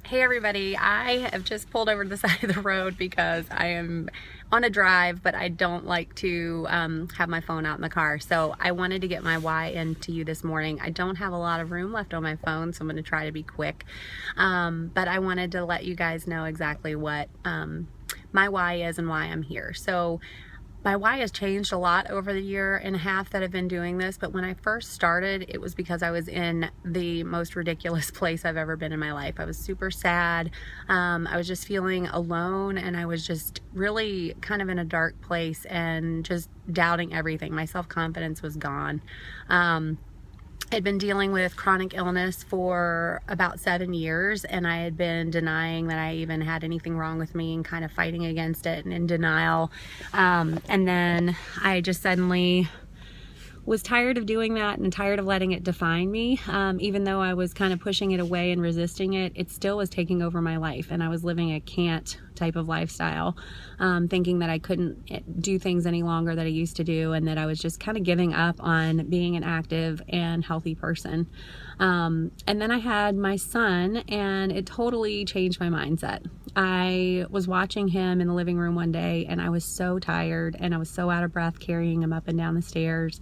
Hey everybody, I have just pulled over to the side of the road because I am on a drive, but I don't like to have my phone out in the car. So I wanted to get my why into you this morning. I don't have a lot of room left on my phone, so I'm going to try to be quick. But I wanted to let you guys know exactly what my why is and why I'm here. So my why has changed a lot over the year and a half that I've been doing this, but when I first started, it was because I was in the most ridiculous place I've ever been in my life. I was super sad. I was just feeling alone, and I was just really kind of in a dark place and just doubting everything. My self-confidence was gone. I'd been dealing with chronic illness for about 7 years, and I had been denying that I even had anything wrong with me and kind of fighting against it and in denial. And then I just suddenly was tired of doing that and tired of letting it define me. Even though I was kind of pushing it away and resisting it, it still was taking over my life, and I was living a can't type of lifestyle, thinking that I couldn't do things any longer that I used to do, and that I was just kind of giving up on being an active and healthy person. And then I had my son, and it totally changed my mindset. I was watching him in the living room one day, and I was so tired and I was so out of breath carrying him up and down the stairs.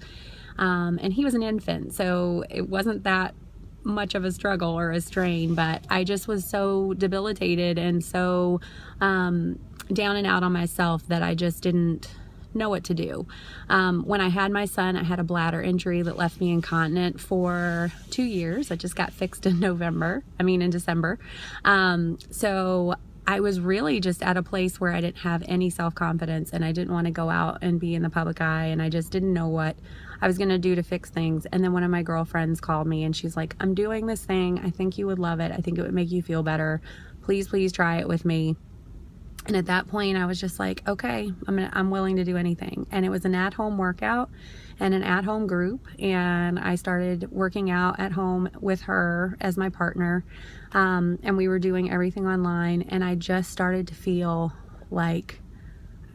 And he was an infant, so it wasn't that much of a struggle or a strain, but I just was so debilitated and so down and out on myself that I just didn't know what to do. When I had my son, I had a bladder injury that left me incontinent for 2 years. I just got fixed in December. So I was really just at a place where I didn't have any self-confidence, and I didn't want to go out and be in the public eye, and I just didn't know what I was going to do to fix things. And then one of my girlfriends called me, and she's like, "I'm doing this thing. I think you would love it. I think it would make you feel better. Please try it with me." And at that point, I was just like, okay, I'm willing to do anything. And it was an at-home workout and an at-home group. And I started working out at home with her as my partner. And we were doing everything online. And I just started to feel like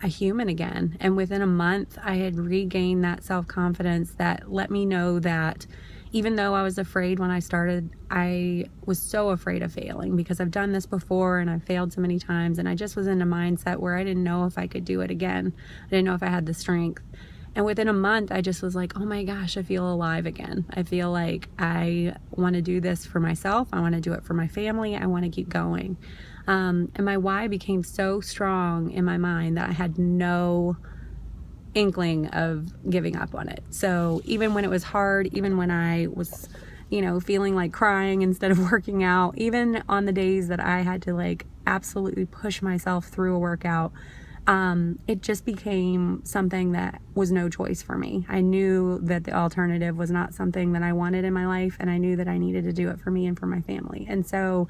a human again. And within a month, I had regained that self-confidence that let me know that even though I was afraid when I started, I was so afraid of failing because I've done this before and I've failed so many times, and I just was in a mindset where I didn't know if I could do it again. I didn't know if I had the strength. And within a month, I just was like, oh my gosh, I feel alive again. I feel like I want to do this for myself. I want to do it for my family. I want to keep going. And my why became so strong in my mind that I had no inkling of giving up on it. So even when it was hard, even when I was, feeling like crying instead of working out, even on the days that I had to absolutely push myself through a workout, it just became something that was no choice for me. I knew that the alternative was not something that I wanted in my life, and I knew that I needed to do it for me and for my family. And so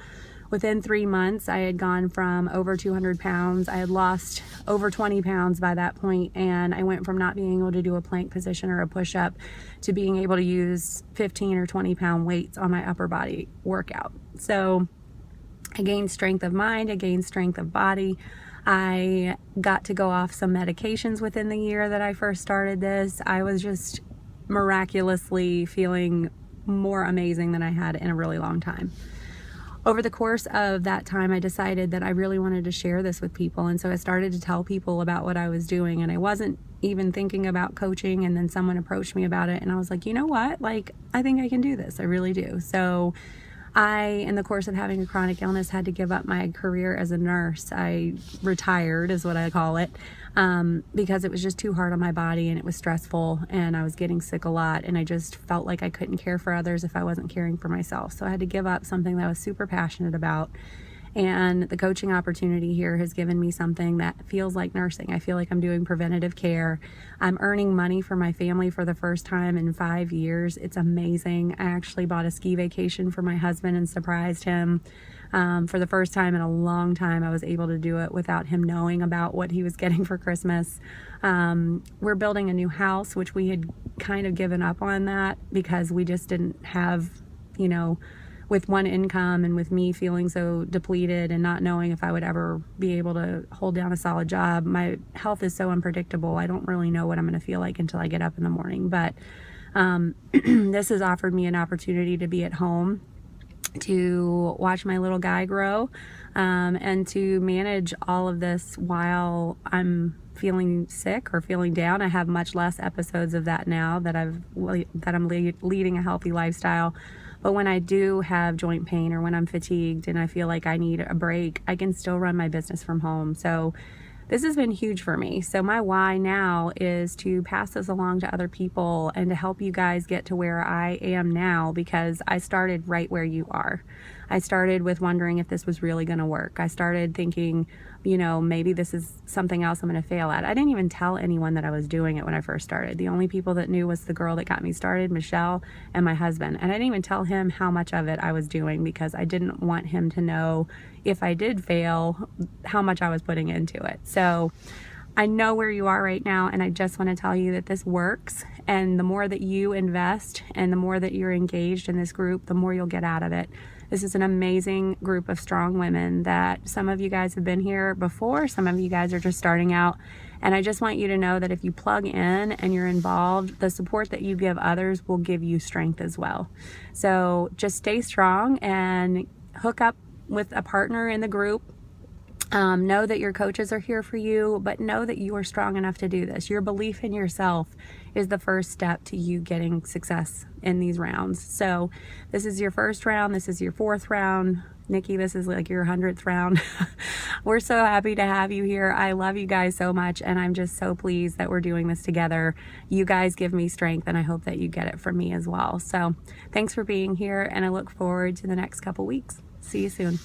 within 3 months, I had gone from over 200 pounds. I had lost over 20 pounds by that point, and I went from not being able to do a plank position or a push-up to being able to use 15 or 20 pound weights on my upper body workout. So I gained strength of mind, I gained strength of body. I got to go off some medications within the year that I first started this. I was just miraculously feeling more amazing than I had in a really long time. Over the course of that time, I decided that I really wanted to share this with people. And so I started to tell people about what I was doing, and I wasn't even thinking about coaching. And then someone approached me about it, and I was like, you know what? I think I can do this. I really do. So I, in the course of having a chronic illness, had to give up my career as a nurse. I retired, is what I call it, because it was just too hard on my body, and it was stressful, and I was getting sick a lot, and I just felt like I couldn't care for others if I wasn't caring for myself. So I had to give up something that I was super passionate about. And the coaching opportunity here has given me something that feels like nursing. I feel like I'm doing preventative care. I'm earning money for my family for the first time in 5 years. It's amazing. I actually bought a ski vacation for my husband and surprised him. For the first time in a long time, I was able to do it without him knowing about what he was getting for Christmas. We're building a new house, which we had kind of given up on that because we just didn't have, with one income and with me feeling so depleted and not knowing if I would ever be able to hold down a solid job. My health is so unpredictable. I don't really know what I'm going to feel like until I get up in the morning. But this has offered me an opportunity to be at home to watch my little guy grow, and to manage all of this while I'm feeling sick or feeling down. I have much less episodes of that now that I'm leading a healthy lifestyle. But when I do have joint pain or when I'm fatigued and I feel like I need a break, I can still run my business from home. So this has been huge for me. So my why now is to pass this along to other people and to help you guys get to where I am now, because I started right where you are. I started with wondering if this was really going to work. I started thinking, you know, maybe this is something else I'm going to fail at. I didn't even tell anyone that I was doing it when I first started. The only people that knew was the girl that got me started, Michelle, and my husband. And I didn't even tell him how much of it I was doing, because I didn't want him to know, if I did fail, how much I was putting into it. So I know where you are right now, and I just want to tell you that this works. And the more that you invest and the more that you're engaged in this group, the more you'll get out of it. This is an amazing group of strong women that some of you guys have been here before, some of you guys are just starting out. And I just want you to know that if you plug in and you're involved, the support that you give others will give you strength as well. So just stay strong and hook up with a partner in the group. Know that your coaches are here for you, but know that you are strong enough to do this. Your belief in yourself is the first step to you getting success in these rounds. So this is your first round. This is your 4th round. Nikki, this is like your 100th round. We're so happy to have you here. I love you guys so much, and I'm just so pleased that we're doing this together. You guys give me strength, and I hope that you get it from me as well. So thanks for being here, and I look forward to the next couple weeks. See you soon.